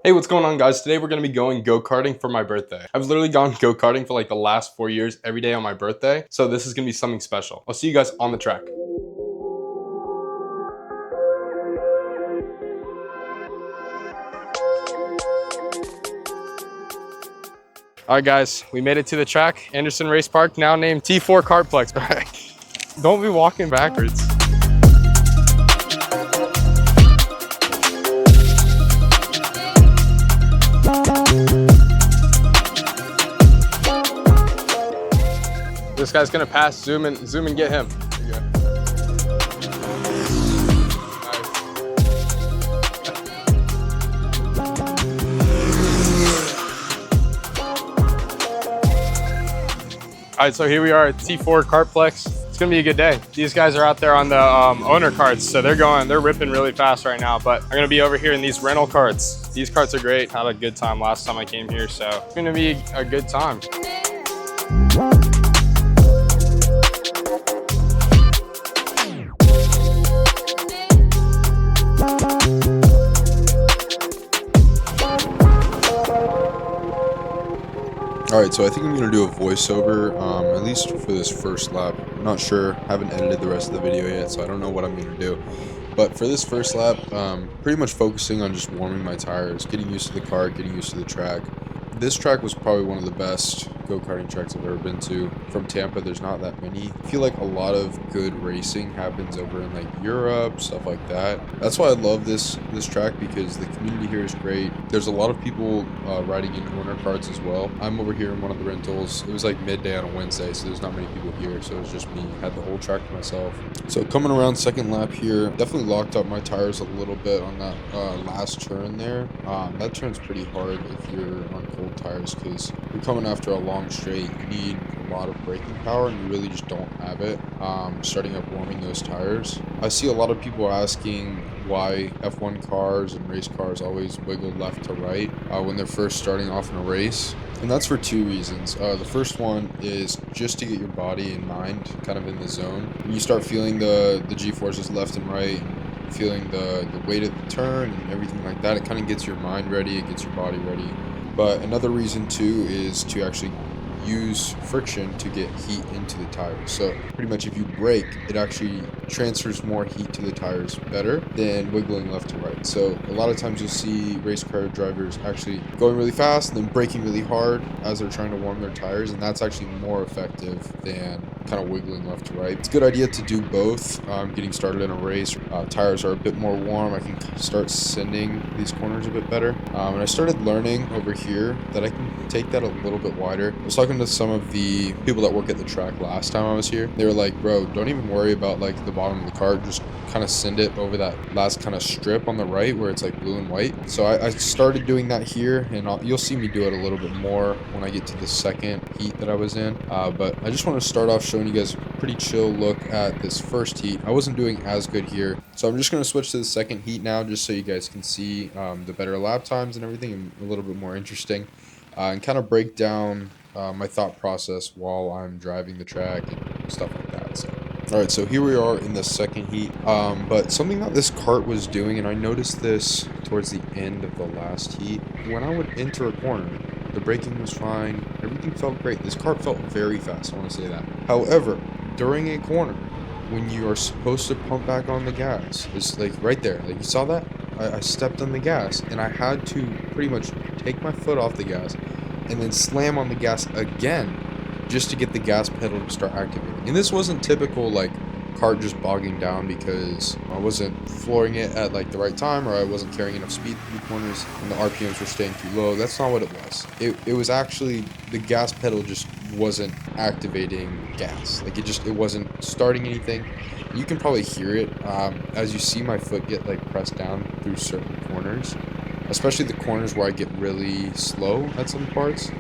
Hey, what's going on, guys? Today we're going to be going go-karting for my birthday. I've literally gone go-karting for like the last 4 years every day on my birthday, so this is going to be something special. I'll see you guys on the track. Alright guys, we made it to the track. Anderson Race Park, now named T4 Kartplex. Alright, don't be walking backwards. This guy's gonna pass, zoom and get him. There you go. All right, so here we are at T4 Kartplex. It's gonna be a good day. These guys are out there on the owner carts, so they're ripping really fast right now, but I'm gonna be over here in these rental carts. These carts are great. Had a good time last time I came here, so it's gonna be a good time. Alright, so I think I'm going to do a voiceover, at least for this first lap. I'm not sure, haven't edited the rest of the video yet, so I don't know what I'm going to do. But for this first lap, pretty much focusing on just warming my tires, getting used to the car, getting used to the track. This track was probably one of the best go-karting tracks I've ever been to. From Tampa, there's not that many. I feel like a lot of good racing happens over in like Europe, stuff like that. That's why I love this track, because the community here is great. There's a lot of people riding in owner carts as well. I'm over here in one of the rentals. It was like midday on a Wednesday, so there's not many people here, so it was just me. I had the whole track to myself. So coming around second lap here, definitely locked up my tires a little bit on that last turn there. That turn's pretty hard if you're on cold tires, because you're coming after a long straight. You need a lot of braking power, and you really just don't have it starting up warming those tires. I see a lot of people asking why F1 cars and race cars always wiggle left to right when they're first starting off in a race. And that's for two reasons. The first one is just to get your body and mind kind of in the zone. When you start feeling the G-forces left and right, feeling the weight of the turn and everything like that, it kind of gets your mind ready, it gets your body ready. But another reason too is to actually use friction to get heat into the tires. So pretty much if you brake, it actually transfers more heat to the tires better than wiggling left to right. So a lot of times you'll see race car drivers actually going really fast and then braking really hard as they're trying to warm their tires, and that's actually more effective than kind of wiggling left to right. It's a good idea to do both. Getting started in a race, tires are a bit more warm. I can start sending these corners a bit better, and I started learning over here that I can take that a little bit wider. I was talking to some of the people that work at the track last time I was here. They were like, bro, don't even worry about like the bottom of the cart, just kind of send it over that last kind of strip on the right where it's like blue and white. So I started doing that here, and you'll see me do it a little bit more when I get to the second heat that I was in, but I just want to start off showing you guys a pretty chill look at this first heat. I wasn't doing as good here, so I'm just going to switch to the second heat now, just so you guys can see the better lap times and everything, and a little bit more interesting, and kind of break down my thought process while I'm driving the track and stuff like that. So alright, so here we are in the second heat, but something that this kart was doing, and I noticed this towards the end of the last heat, when I would enter a corner, the braking was fine, everything felt great. This kart felt very fast, I want to say that. However, during a corner, when you are supposed to pump back on the gas, it's like right there, like you saw that? I stepped on the gas, and I had to pretty much take my foot off the gas and then slam on the gas again just to get the gas pedal to start activating. And this wasn't typical like kart just bogging down because I wasn't flooring it at like the right time, or I wasn't carrying enough speed through the corners and the RPMs were staying too low. That's not what it was. It was actually the gas pedal just wasn't activating gas. Like it wasn't starting anything. You can probably hear it as you see my foot get like pressed down through certain corners, especially the corners where I get really slow at some parts.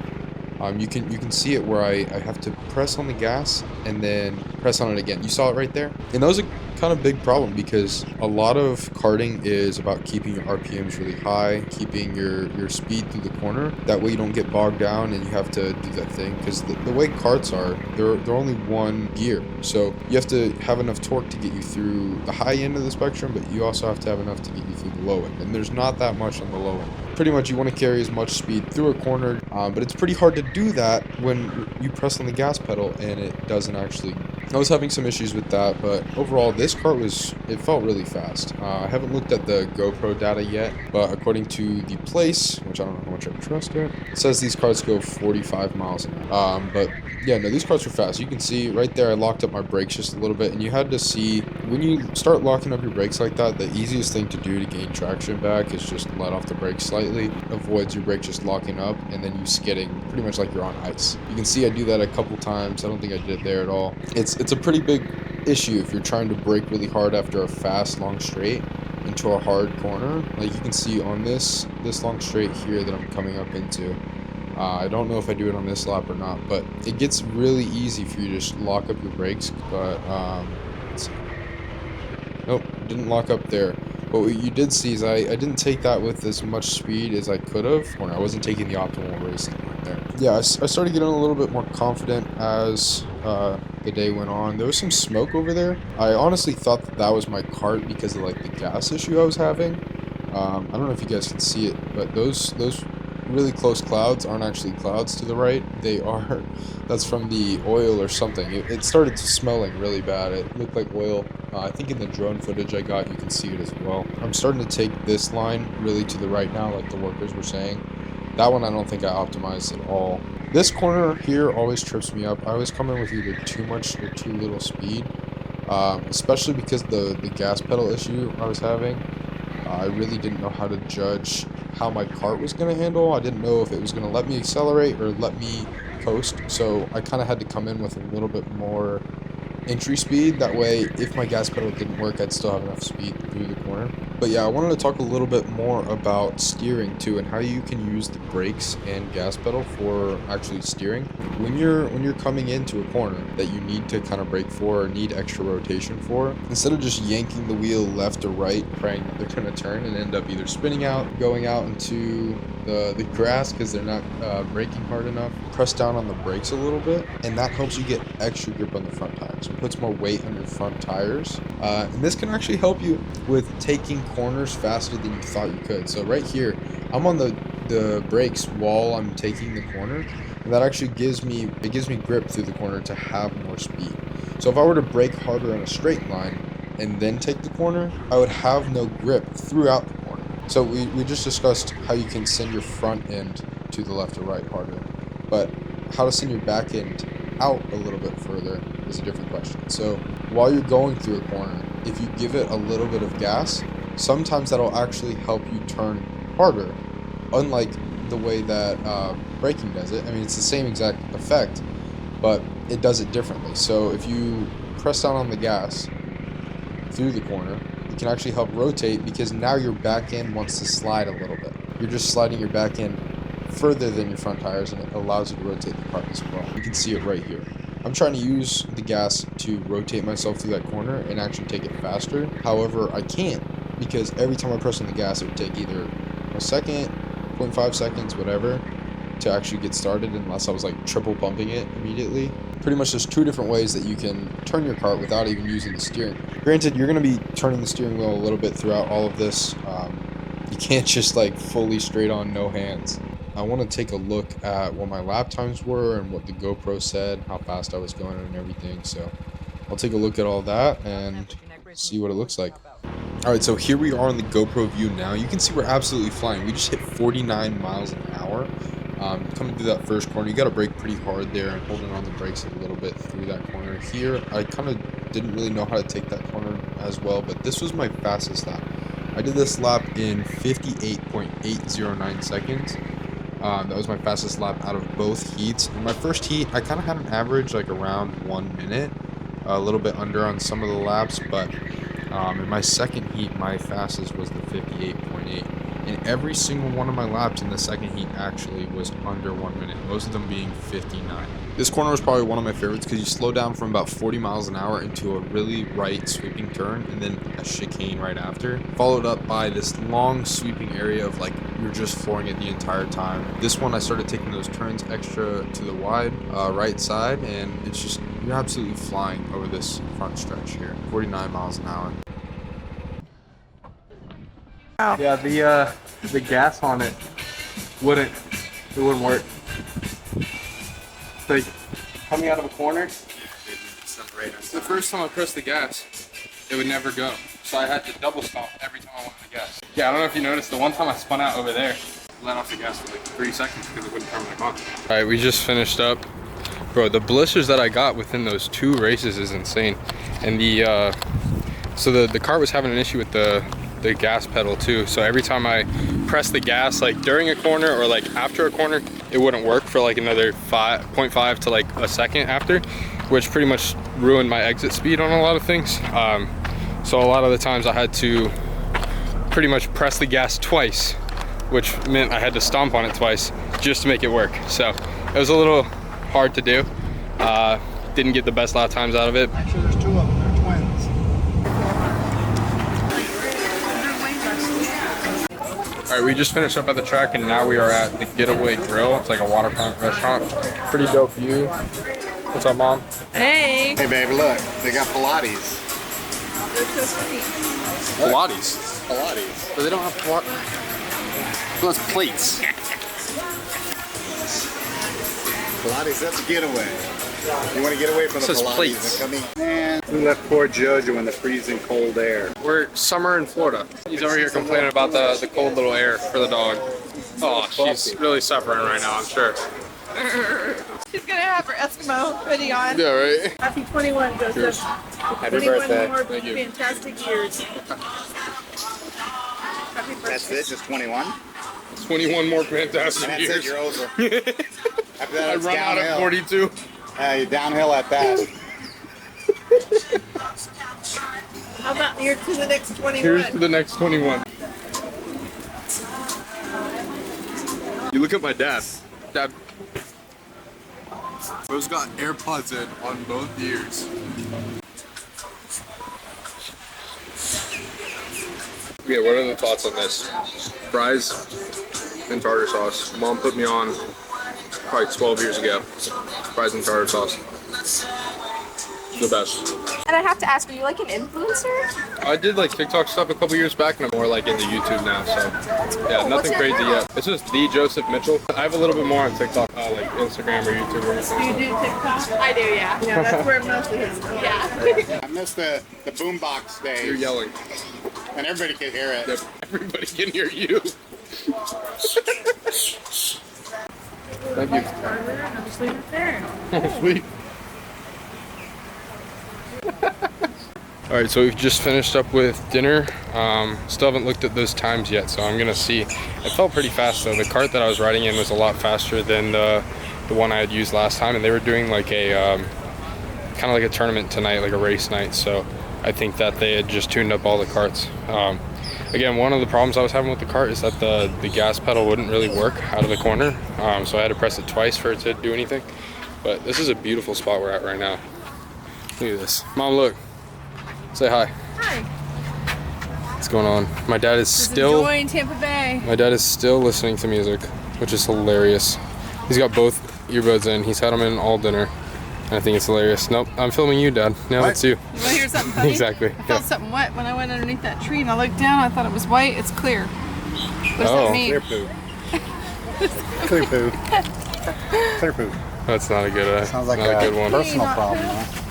You can see it where I have to press on the gas and then press on it again. You saw it right there? And that was a kind of big problem because a lot of karting is about keeping your RPMs really high, keeping your speed through the corner. That way you don't get bogged down and you have to do that thing, because the way karts are, they're only one gear. So you have to have enough torque to get you through the high end of the spectrum, but you also have to have enough to get you through the low end. And there's not that much on the low end. Pretty much you want to carry as much speed through a corner, but it's pretty hard to do that when you press on the gas pedal and it doesn't actually. I was having some issues with that, but overall this kart it felt really fast. I haven't looked at the GoPro data yet, but according to the place, which I don't know how much I trust it says these karts go 45 miles an hour. But yeah, no, these karts are fast. You can see right there I locked up my brakes just a little bit, and you had to see when you start locking up your brakes like that, the easiest thing to do to gain traction back is just let off the brakes slightly. Avoids your brake just locking up and then you skidding pretty much like you're on ice. You can see I do that a couple times. I don't think I did it there at all. It's a pretty big issue if you're trying to brake really hard after a fast long straight into a hard corner. Like you can see on this long straight here that I'm coming up into. I don't know if I do it on this lap or not, but it gets really easy for you to just lock up your brakes. But let's see. Nope, didn't lock up there. But what you did see is I didn't take that with as much speed as I could have, or I wasn't taking the optimal racing line there. Yeah, I started getting a little bit more confident as the day went on. There was some smoke over there. I honestly thought that was my kart because of like the gas issue I was having. I don't know if you guys can see it, but those really close clouds aren't actually clouds to the right. They are, that's from the oil or something. It started smelling really bad. It looked like oil. I think in the drone footage I got, you can see it as well. I'm starting to take this line really to the right now, like the workers were saying. That one I don't think I optimized at all. This corner here always trips me up. I always come in with either too much or too little speed, especially because the gas pedal issue I was having. I really didn't know how to judge how my kart was going to handle. I didn't know if it was going to let me accelerate or let me coast. So I kind of had to come in with a little bit more entry speed. That way, if my gas pedal didn't work, I'd still have enough speed through the corner. But yeah, I wanted to talk a little bit more about steering too, and how you can use the brakes and gas pedal for actually steering. When you're coming into a corner that you need to kind of brake for or need extra rotation for, instead of just yanking the wheel left or right, praying that they're going to turn and end up either spinning out, going out into the grass because they're not braking hard enough, press down on the brakes a little bit, and that helps you get extra grip on the front tires. It puts more weight on your front tires, and this can actually help you with taking corners faster than you thought you could. So right here, I'm on the brakes while I'm taking the corner, and that actually gives me grip through the corner to have more speed. So if I were to brake harder in a straight line and then take the corner, I would have no grip throughout the corner. So we just discussed how you can send your front end to the left or right harder, but how to send your back end out a little bit further is a different question. So while you're going through a corner, if you give it a little bit of gas, sometimes that'll actually help you turn harder, unlike the way that braking does it. I mean, it's the same exact effect, but it does it differently. So if you press down on the gas through the corner, it can actually help rotate, because now your back end wants to slide a little bit. You're just sliding your back end further than your front tires, and it allows you to rotate the kart as well. You can see it right here. I'm trying to use the gas to rotate myself through that corner and actually take it faster. However, I can't, because every time I press on the gas, it would take either a second, 0.5 seconds, whatever, to actually get started, unless I was like triple bumping it immediately. Pretty much there's two different ways that you can turn your kart without even using the steering wheel. Granted, you're going to be turning the steering wheel a little bit throughout all of this. You can't just like fully straight on, no hands. I want to take a look at what my lap times were and what the GoPro said, how fast I was going and everything. So I'll take a look at all that and see what it looks like. Alright, so here we are on the GoPro view now. You can see we're absolutely flying. We just hit 49 miles an hour. Coming through that first corner, you got to brake pretty hard there and holding on the brakes a little bit through that corner. Here, I kind of didn't really know how to take that corner as well, but this was my fastest lap. I did this lap in 58.809 seconds. That was my fastest lap out of both heats. In my first heat, I kind of had an average like around 1 minute, a little bit under on some of the laps, but in my second heat, my fastest was the 58.8. And every single one of my laps in the second heat actually was under 1 minute, most of them being 59. This corner was probably one of my favorites because you slow down from about 40 miles an hour into a really right sweeping turn and then a chicane right after, followed up by this long sweeping area of like you're just flooring it the entire time. This one I started taking those turns extra to the wide right side, and it's just, you're absolutely flying over this front stretch here. 49 miles an hour. Yeah, the gas on it wouldn't work. Like coming out of a corner, the first time I pressed the gas, it would never go. So I had to double stomp every time I wanted the gas. Yeah, I don't know if you noticed, the one time I spun out over there, let off the gas for like 3 seconds because it wouldn't turn back on. All right, we just finished up. Bro, the blisters that I got within those 2 races is insane. And so the kart was having an issue with the gas pedal too. So every time I pressed the gas, like during a corner or like after a corner, it wouldn't work for like another 0.5 to like a second after, which pretty much ruined my exit speed on a lot of things. So a lot of the times I had to pretty much press the gas twice, which meant I had to stomp on it twice just to make it work. So it was a little hard to do. Didn't get the best lap times out of it. Actually, there's 2 of them. They're twins. All right, we just finished up at the track and now we are at the Getaway Grill. It's like a waterfront restaurant. Pretty dope view. What's up, Mom? Hey! Hey, baby, look. They got Pilates. They're so sweet. Pilates. Pilates. But they don't have Pilates. Well, it's plates. Pilates, that's a getaway. You want to get away from the This is Pilates plates. and come eat. Man, we left poor Jojo in the freezing cold air. We're summer in Florida. He's over here complaining about the cold little air for the dog. Oh, she's really suffering right now, I'm sure. She's gonna have her Eskimo hoodie on. Yeah, right? Happy 21, Joseph. Cheers. Happy 21 birthday. more Thank you. fantastic years. Happy birthday. That's it, just 21? 21 more fantastic And that's years. it, you're over. After that, I it's run out downhill. at 42. You're downhill at that. How about here to the next 21? Here's to the next 21. You look at my dad. Dad. Bro's got AirPods in on both ears. Okay, what are the thoughts on this? Fries and tartar sauce. Mom put me on probably 12 years ago. Fries and tartar sauce. The best. And I have to ask, are you like an influencer? I did like TikTok stuff a couple years back, and I'm more like into YouTube now. So yeah, nothing What's your crazy account? yet. It's just the Joseph Mitchell. I have a little bit more on TikTok, like Instagram or YouTube or Do you anything. do TikTok? I do, yeah. Yeah, that's where most of his stuff. Yeah. I missed the boombox days. You're yelling. And everybody could hear it. Yep. Everybody can hear you. Thank you. I'll just leave it there. Sweet. All right, so we've just finished up with dinner. Still haven't looked at those times yet, so I'm gonna see. It felt pretty fast though. The cart that I was riding in was a lot faster than the one I had used last time, and they were doing like a kind of like a tournament tonight, like a race night. So I think that they had just tuned up all the carts. Again, one of the problems I was having with the cart is that the gas pedal wouldn't really work out of the corner, so I had to press it twice for it to do anything. But this is a beautiful spot we're at right now. Look at this. Mom, look. Say hi. Hi. What's going on? My dad is still Enjoying Tampa Bay. my dad is still listening to music, which is hilarious. He's got both earbuds in. He's had them in all dinner. And I think it's hilarious. Nope, I'm filming you, Dad. No, What? it's you. You want to hear something funny? Exactly. I felt something wet when I went underneath that tree and I looked down. I thought it was white. It's clear. What does Oh. that mean? Clear poo. Clear poo. Clear poo. That's not a good. Sounds like not a a good one. personal Not problem, poo. huh?